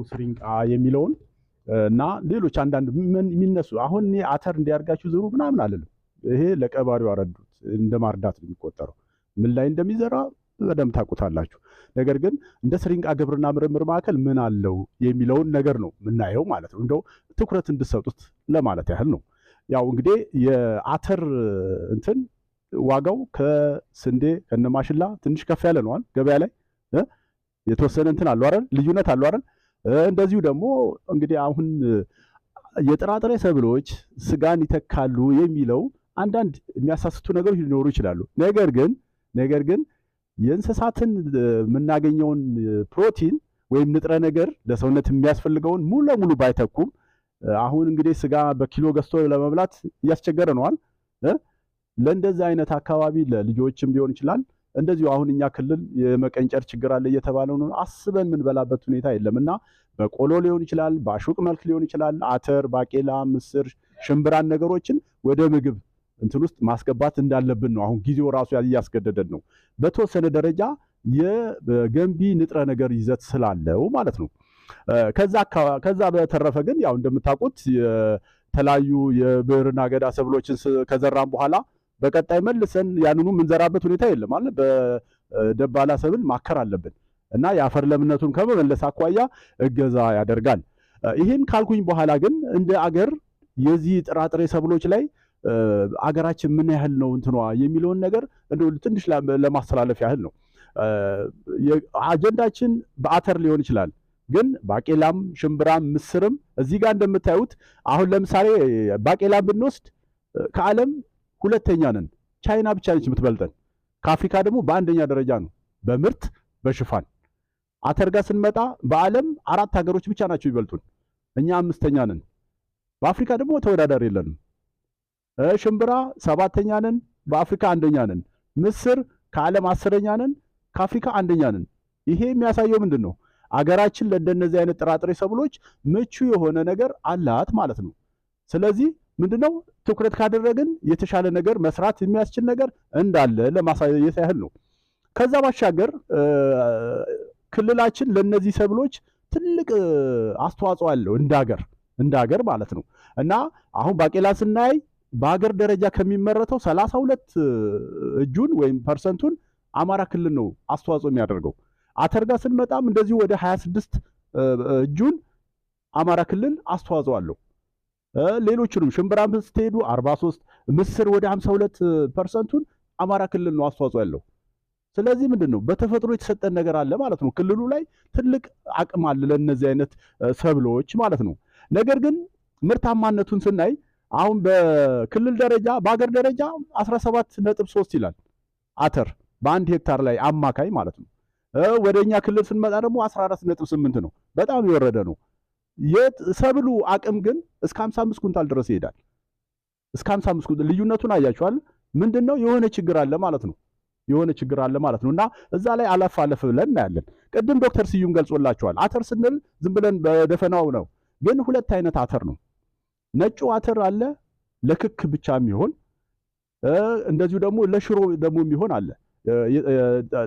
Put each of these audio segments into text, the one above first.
ስሪንቃ የሚለውን እና ሌሎች አንዳንድ የሚነሱ አሁን እኔ አተር እንዲያርጋችሁ ዝሩ ምናምን አለለም። ይሄ ለቀባሪው አረዱት እንደ ማርዳት ነው የሚቆጠረው። ምን ላይ እንደሚዘራ በደንብ ታውቁታላችሁ። ነገር ግን እንደ ስሪንቃ ግብርና ምርምር ማዕከል ምን አለው የሚለውን ነገር ነው የምናየው ማለት ነው። እንደው ትኩረት እንድሰጡት ለማለት ያህል ነው። ያው እንግዲህ የአተር እንትን ዋጋው ከስንዴ ከነማሽላ ትንሽ ከፍ ያለ ነው ገበያ ላይ የተወሰነ እንትን አለው አይደል፣ ልዩነት አለው አይደል። እንደዚሁ ደግሞ እንግዲህ አሁን የጥራጥሬ ሰብሎች ስጋን ይተካሉ የሚለው አንዳንድ የሚያሳስቱ ነገሮች ሊኖሩ ይችላሉ። ነገር ግን የእንስሳትን የምናገኘውን ፕሮቲን ወይም ንጥረ ነገር ለሰውነት የሚያስፈልገውን ሙሉ ለሙሉ ባይተኩም አሁን እንግዲህ ስጋ በኪሎ ገዝቶ ለመብላት እያስቸገረ ነዋል። ለእንደዚህ አይነት አካባቢ ለልጆችም ሊሆን ይችላል። እንደዚሁ አሁን እኛ ክልል የመቀንጨር ችግር አለ እየተባለው ነው። አስበን የምንበላበት ሁኔታ የለምና በቆሎ ሊሆን ይችላል፣ በአሹቅ መልክ ሊሆን ይችላል። አተር፣ ባቄላ፣ ምስር፣ ሽምብራን ነገሮችን ወደ ምግብ እንትን ውስጥ ማስገባት እንዳለብን ነው አሁን ጊዜው ራሱ እያስገደደን ነው። በተወሰነ ደረጃ የገንቢ ንጥረ ነገር ይዘት ስላለው ማለት ነው። ከዛ በተረፈ ግን ያው እንደምታውቁት የተለያዩ የብዕርና አገዳ ሰብሎችን ከዘራን በኋላ በቀጣይ መልሰን ያንኑ የምንዘራበት ሁኔታ የለም ማለት በደባላ ሰብል ማከር አለብን እና የአፈር ለምነቱን ከመመለስ አኳያ እገዛ ያደርጋል። ይህን ካልኩኝ በኋላ ግን እንደ አገር የዚህ ጥራጥሬ ሰብሎች ላይ አገራችን ምን ያህል ነው እንትኗ የሚለውን ነገር ትንሽ ለማስተላለፍ ያህል ነው። አጀንዳችን በአተር ሊሆን ይችላል፣ ግን ባቄላም፣ ሽምብራም፣ ምስርም እዚህ ጋር እንደምታዩት አሁን ለምሳሌ ባቄላም ብንወስድ ከዓለም ሁለተኛ ነን። ቻይና ብቻ ነች የምትበልጠን። ከአፍሪካ ደግሞ በአንደኛ ደረጃ ነው በምርት በሽፋን። አተር ጋር ስንመጣ በዓለም 4 ሀገሮች ብቻ ናቸው ይበልጡን፣ እኛ 5ኛ ነን። በአፍሪካ ደግሞ ተወዳዳሪ የለንም። ሽምብራ 7ኛ ነን፣ በአፍሪካ 1ኛ ነን። ምስር ከዓለም 10ኛ ነን፣ ከአፍሪካ 1ኛ ነን። ይሄ የሚያሳየው ምንድን ነው? አገራችን ለእንደነዚህ አይነት ጥራጥሬ ሰብሎች ምቹ የሆነ ነገር አላት ማለት ነው። ስለዚህ ምንድነው ትኩረት ካደረግን የተሻለ ነገር መስራት የሚያስችል ነገር እንዳለ ለማሳየት ያህል ነው። ከዛ ባሻገር ክልላችን ለነዚህ ሰብሎች ትልቅ አስተዋጽኦ አለው እንዳገር ማለት ነው። እና አሁን ባቄላ ስናይ በሀገር ደረጃ ከሚመረተው 32 እጁን ወይም ፐርሰንቱን አማራ ክልል ነው አስተዋጽኦ የሚያደርገው። አተር ጋር ስንመጣም እንደዚሁ ወደ 26 እጁን አማራ ክልል አስተዋጽኦ አለው። ሌሎችንም ሽምብራም ስትሄዱ 43፣ ምስር ወደ 52% አማራ ክልል ነው አስተዋጽኦ ያለው። ስለዚህ ምንድነው በተፈጥሮ የተሰጠን ነገር አለ ማለት ነው። ክልሉ ላይ ትልቅ አቅም አለ ለነዚህ አይነት ሰብሎች ማለት ነው። ነገር ግን ምርታማነቱን ስናይ አሁን በክልል ደረጃ በአገር ደረጃ 17.3 ይላል አተር በአንድ ሄክታር ላይ አማካይ ማለት ነው። ወደኛ ክልል ስንመጣ ደግሞ 14.8 ነው። በጣም የወረደ ነው። የሰብሉ አቅም ግን እስከ 55 ኩንታል ድረስ ይሄዳል። እስከ 55 ኩንታል ልዩነቱን አያችኋል። ምንድነው የሆነ ችግር አለ ማለት ነው። እና እዛ ላይ አለፍ ብለን እናያለን። ቅድም ዶክተር ስዩም ገልጾላችኋል። አተር ስንል ዝም ብለን በደፈናው ነው፣ ግን 2 አይነት አተር ነው። ነጩ አተር አለ ለክክ ብቻ የሚሆን፣ እንደዚሁ ደግሞ ለሽሮ ደግሞ የሚሆን አለ።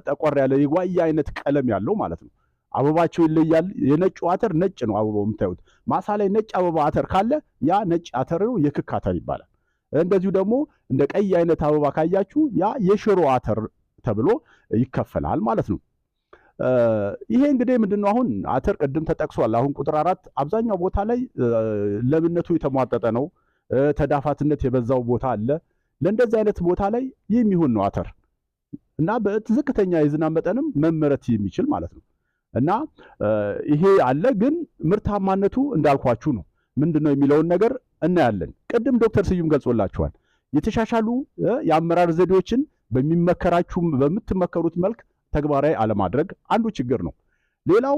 ጠቆር ያለ የጓያ አይነት ቀለም ያለው ማለት ነው። አበባቸው ይለያል። የነጩ አተር ነጭ ነው አበባው የምታዩት። ማሳ ላይ ነጭ አበባ አተር ካለ ያ ነጭ አተር ነው፣ የክክ አተር ይባላል። እንደዚሁ ደግሞ እንደ ቀይ አይነት አበባ ካያችሁ ያ የሽሮ አተር ተብሎ ይከፈላል ማለት ነው። ይሄ እንግዲህ ምንድነው አሁን አተር ቅድም ተጠቅሷል። አሁን ቁጥር 4 አብዛኛው ቦታ ላይ ለምነቱ የተሟጠጠ ነው፣ ተዳፋትነት የበዛው ቦታ አለ። ለእንደዚህ አይነት ቦታ ላይ የሚሆን ነው አተር እና በዝቅተኛ የዝናብ መጠንም መመረት የሚችል ማለት ነው። እና ይሄ አለ። ግን ምርታማነቱ እንዳልኳችሁ ነው። ምንድነው የሚለውን ነገር እናያለን። ቅድም ዶክተር ስዩም ገልጾላችኋል። የተሻሻሉ የአመራር ዘዴዎችን በምትመከሩት መልክ ተግባራዊ አለማድረግ አንዱ ችግር ነው። ሌላው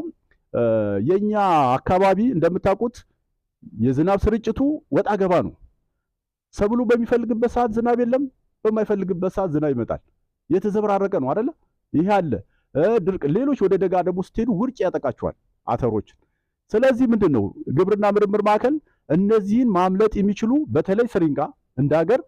የኛ አካባቢ እንደምታውቁት የዝናብ ስርጭቱ ወጣ ገባ ነው። ሰብሉ በሚፈልግበት ሰዓት ዝናብ የለም፣ በማይፈልግበት ሰዓት ዝናብ ይመጣል። የተዘበራረቀ ነው አይደለ? ይሄ አለ። ድርቅ፣ ሌሎች ወደ ደጋ ደግሞ ስትሄዱ ውርጭ ያጠቃቸዋል አተሮችን። ስለዚህ ምንድነው ግብርና ምርምር ማዕከል እነዚህን ማምለጥ የሚችሉ በተለይ ስሪንቃ እንደ ሀገር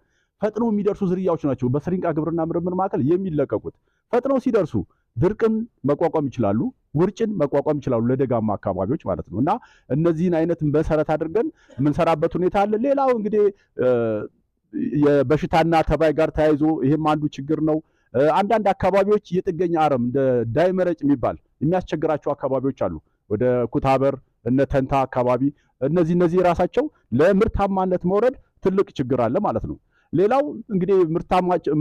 ፈጥነው የሚደርሱ ዝርያዎች ናቸው በስሪንቃ ግብርና ምርምር ማዕከል የሚለቀቁት። ፈጥነው ሲደርሱ ድርቅን መቋቋም ይችላሉ፣ ውርጭን መቋቋም ይችላሉ ለደጋማ አካባቢዎች ማለት ነው። እና እነዚህን አይነት መሰረት አድርገን የምንሰራበት ሁኔታ አለ። ሌላው እንግዲህ የበሽታና ተባይ ጋር ተያይዞ ይሄም አንዱ ችግር ነው። አንዳንድ አካባቢዎች የጥገኛ አረም እንደ ዳይመረጭ የሚባል የሚያስቸግራቸው አካባቢዎች አሉ። ወደ ኩታበር እነ ተንታ አካባቢ እነዚህ ራሳቸው ለምርታማነት መውረድ ትልቅ ችግር አለ ማለት ነው። ሌላው እንግዲህ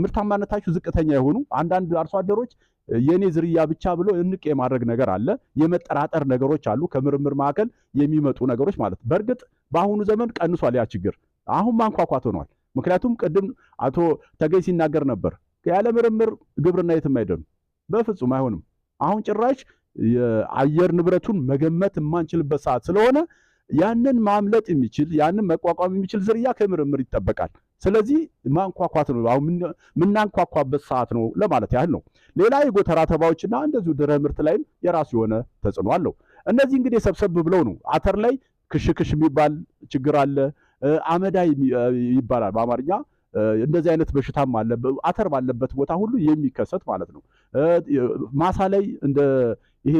ምርታማነታቸው ዝቅተኛ የሆኑ አንዳንድ አርሶ አደሮች የኔ ዝርያ ብቻ ብሎ እንቅ የማድረግ ነገር አለ። የመጠራጠር ነገሮች አሉ፣ ከምርምር ማዕከል የሚመጡ ነገሮች ማለት። በእርግጥ በአሁኑ ዘመን ቀንሷል ያ ችግር፣ አሁን ማንኳኳት ሆኗል። ምክንያቱም ቅድም አቶ ተገኝ ሲናገር ነበር፣ ያለ ምርምር ግብርና የትም አይደርም፣ በፍጹም አይሆንም። አሁን ጭራሽ የአየር ንብረቱን መገመት የማንችልበት ሰዓት ስለሆነ ያንን ማምለጥ የሚችል ያንን መቋቋም የሚችል ዝርያ ከምርምር ይጠበቃል። ስለዚህ ማንኳኳት ነው፣ አሁን የምናንኳኳበት ሰዓት ነው ለማለት ያህል ነው። ሌላ የጎተራ ተባዮችና እንደዚሁ ድህረ ምርት ላይም የራሱ የሆነ ተጽዕኖ አለው። እነዚህ እንግዲህ ሰብሰብ ብለው ነው። አተር ላይ ክሽክሽ የሚባል ችግር አለ፣ አመዳይ ይባላል በአማርኛ። እንደዚህ አይነት በሽታም አለ አተር ባለበት ቦታ ሁሉ የሚከሰት ማለት ነው። ማሳ ላይ እንደ ይሄ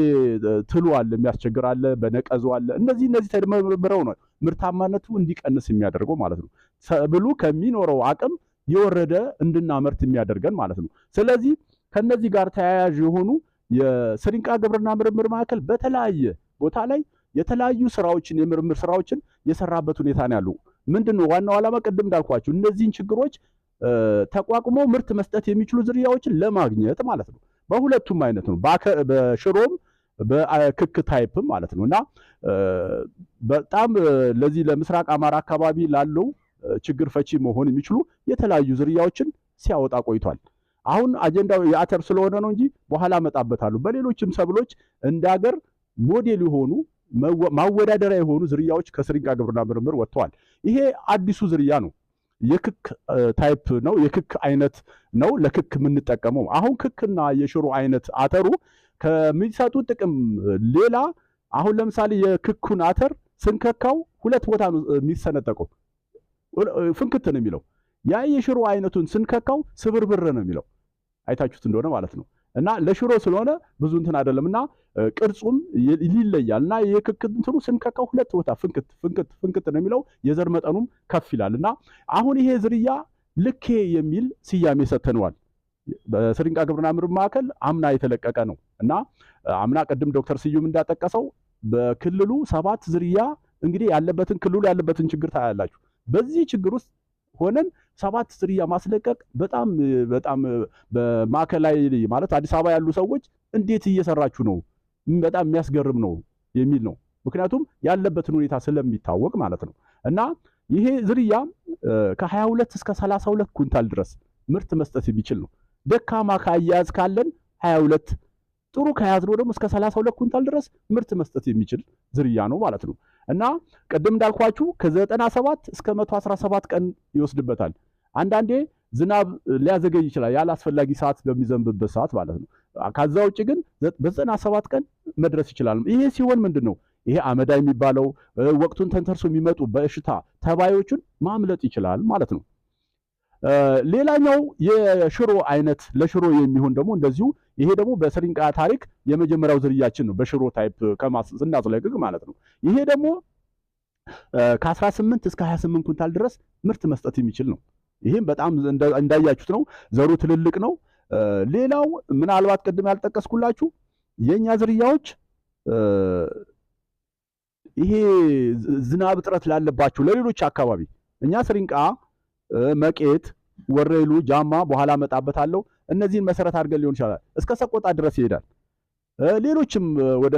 ትሉ አለ የሚያስቸግር አለ፣ በነቀዙ አለ። እነዚህ ተመርምረው ነው ምርታማነቱ እንዲቀንስ የሚያደርገው ማለት ነው። ሰብሉ ከሚኖረው አቅም የወረደ እንድናመርት የሚያደርገን ማለት ነው። ስለዚህ ከነዚህ ጋር ተያያዥ የሆኑ የስሪንቃ ግብርና ምርምር ማዕከል በተለያየ ቦታ ላይ የተለያዩ ስራዎችን የምርምር ስራዎችን የሰራበት ሁኔታ ነው ያለው። ምንድነው ዋናው ዓላማ? ቅድም እንዳልኳችሁ እነዚህን ችግሮች ተቋቁሞ ምርት መስጠት የሚችሉ ዝርያዎችን ለማግኘት ማለት ነው። በሁለቱም አይነት ነው፣ በሽሮም በክክ ታይፕም ማለት ነው። እና በጣም ለዚህ ለምስራቅ አማራ አካባቢ ላለው ችግር ፈቺ መሆን የሚችሉ የተለያዩ ዝርያዎችን ሲያወጣ ቆይቷል። አሁን አጀንዳው የአተር ስለሆነ ነው እንጂ በኋላ መጣበታሉ። በሌሎችም ሰብሎች እንደ ሀገር ሞዴል የሆኑ ማወዳደሪያ የሆኑ ዝርያዎች ከስሪንቃ ግብርና ምርምር ወጥተዋል። ይሄ አዲሱ ዝርያ ነው። የክክ ታይፕ ነው፣ የክክ አይነት ነው ለክክ የምንጠቀመው። አሁን ክክና የሽሮ አይነት አተሩ ከሚሰጡት ጥቅም ሌላ አሁን ለምሳሌ የክኩን አተር ስንከካው ሁለት ቦታ ነው የሚሰነጠቀው፣ ፍንክት ነው የሚለው። ያ የሽሮ አይነቱን ስንከካው ስብርብር ነው የሚለው፣ አይታችሁት እንደሆነ ማለት ነው። እና ለሽሮ ስለሆነ ብዙ እንትን አይደለም እና ቅርጹም ይለያል። እና የክክ እንትኑ ስንከካው ሁለት ቦታ ፍንክት ነው የሚለው፣ የዘር መጠኑም ከፍ ይላል። እና አሁን ይሄ ዝርያ ልኬ የሚል ስያሜ ሰጥተነዋል። በስሪንቃ ግብርና ምርምር ማዕከል አምና የተለቀቀ ነው። እና አምና ቅድም ዶክተር ስዩም እንዳጠቀሰው በክልሉ 7 ዝርያ እንግዲህ ክልሉ ያለበትን ችግር ታያላችሁ። በዚህ ችግር ውስጥ ሆነን 7 ዝርያ ማስለቀቅ በጣም በማዕከላዊ ማለት አዲስ አበባ ያሉ ሰዎች እንዴት እየሰራችሁ ነው፣ በጣም የሚያስገርም ነው የሚል ነው። ምክንያቱም ያለበትን ሁኔታ ስለሚታወቅ ማለት ነው። እና ይሄ ዝርያ ከ22 እስከ 32 ኩንታል ድረስ ምርት መስጠት የሚችል ነው። ደካማ ከአያያዝ ካለን 22፣ ጥሩ ከያዝነው ደግሞ እስከ 32 ኩንታል ድረስ ምርት መስጠት የሚችል ዝርያ ነው ማለት ነው። እና ቅድም እንዳልኳችሁ ከ97 እስከ 117 ቀን ይወስድበታል። አንዳንዴ ዝናብ ሊያዘገይ ይችላል፣ ያለ አስፈላጊ ሰዓት በሚዘንብበት ሰዓት ማለት ነው። ከዛ ውጭ ግን በ97 ቀን መድረስ ይችላል። ይሄ ሲሆን ምንድን ነው ይሄ አመዳ የሚባለው ወቅቱን ተንተርሶ የሚመጡ በሽታ ተባዮችን ማምለጥ ይችላል ማለት ነው። ሌላኛው የሽሮ አይነት ለሽሮ የሚሆን ደግሞ እንደዚሁ ይሄ ደግሞ በስሪንቃ ታሪክ የመጀመሪያው ዝርያችን ነው፣ በሽሮ ታይፕ ስናስለቅቅ ማለት ነው። ይሄ ደግሞ ከ18 እስከ 28 ኩንታል ድረስ ምርት መስጠት የሚችል ነው። ይሄም በጣም እንዳያችሁት ነው፣ ዘሩ ትልልቅ ነው። ሌላው ምናልባት ቅድም ያልጠቀስኩላችሁ የኛ ዝርያዎች ይሄ ዝናብ እጥረት ላለባቸው ለሌሎች አካባቢ እኛ ስሪንቃ፣ መቄት፣ ወሬሉ፣ ጃማ በኋላ መጣበታለሁ እነዚህን መሰረት አድርገን ሊሆን ይችላል እስከ ሰቆጣ ድረስ ይሄዳል። ሌሎችም ወደ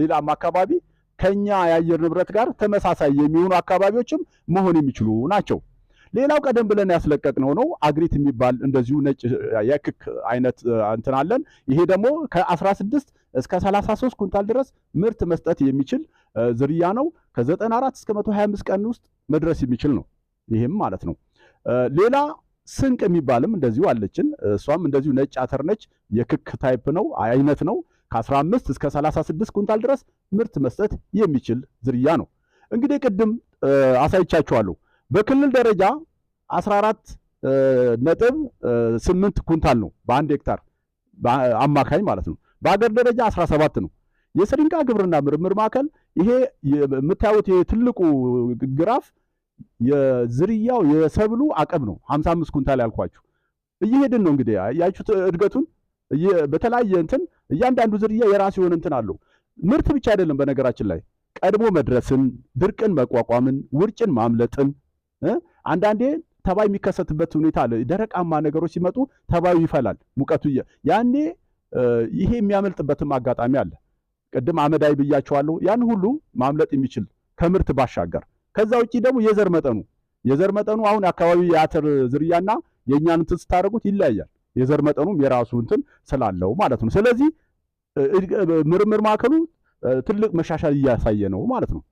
ሌላም አካባቢ ከኛ የአየር ንብረት ጋር ተመሳሳይ የሚሆኑ አካባቢዎችም መሆን የሚችሉ ናቸው። ሌላው ቀደም ብለን ያስለቀቅነው ነው አግሪት የሚባል እንደዚሁ ነጭ የክክ አይነት እንትን አለን። ይሄ ደግሞ ከ16 እስከ 33 ኩንታል ድረስ ምርት መስጠት የሚችል ዝርያ ነው። ከ94 እስከ 125 ቀን ውስጥ መድረስ የሚችል ነው ይሄም ማለት ነው። ሌላ ስንቅ የሚባልም እንደዚሁ አለችን። እሷም እንደዚሁ ነጭ አተር ነች፣ የክክ ታይፕ ነው አይነት ነው። ከ15 እስከ 36 ኩንታል ድረስ ምርት መስጠት የሚችል ዝርያ ነው። እንግዲህ ቅድም አሳይቻችኋለሁ። በክልል ደረጃ 14.8 ኩንታል ነው በአንድ ሄክታር አማካኝ ማለት ነው። በአገር ደረጃ 17 ነው። የስሪንቃ ግብርና ምርምር ማዕከል ይሄ የምታዩት ትልቁ ግራፍ የዝርያው የሰብሉ አቅም ነው። 55 ኩንታል ያልኳችሁ እየሄድን ነው እንግዲህ ያያችሁት እድገቱን በተለያየ እንትን እያንዳንዱ ዝርያ የራሱ የሆነ እንትን አለው። ምርት ብቻ አይደለም በነገራችን ላይ ቀድሞ መድረስን፣ ድርቅን መቋቋምን፣ ውርጭን ማምለጥን አንዳንዴ ተባይ የሚከሰትበት ሁኔታ አለ። ደረቃማ ነገሮች ሲመጡ ተባዩ ይፈላል፣ ሙቀቱ ያኔ ይሄ የሚያመልጥበትም አጋጣሚ አለ። ቅድም አመዳይ ብያቸዋለሁ። ያን ሁሉ ማምለጥ የሚችል ከምርት ባሻገር ከዛ ውጪ ደግሞ የዘር መጠኑ አሁን አካባቢ የአተር ዝርያና የኛን እንትን ስታደርጉት ይለያያል። የዘር መጠኑም የራሱ እንትን ስላለው ማለት ነው። ስለዚህ ምርምር ማዕከሉ ትልቅ መሻሻል እያሳየ ነው ማለት ነው።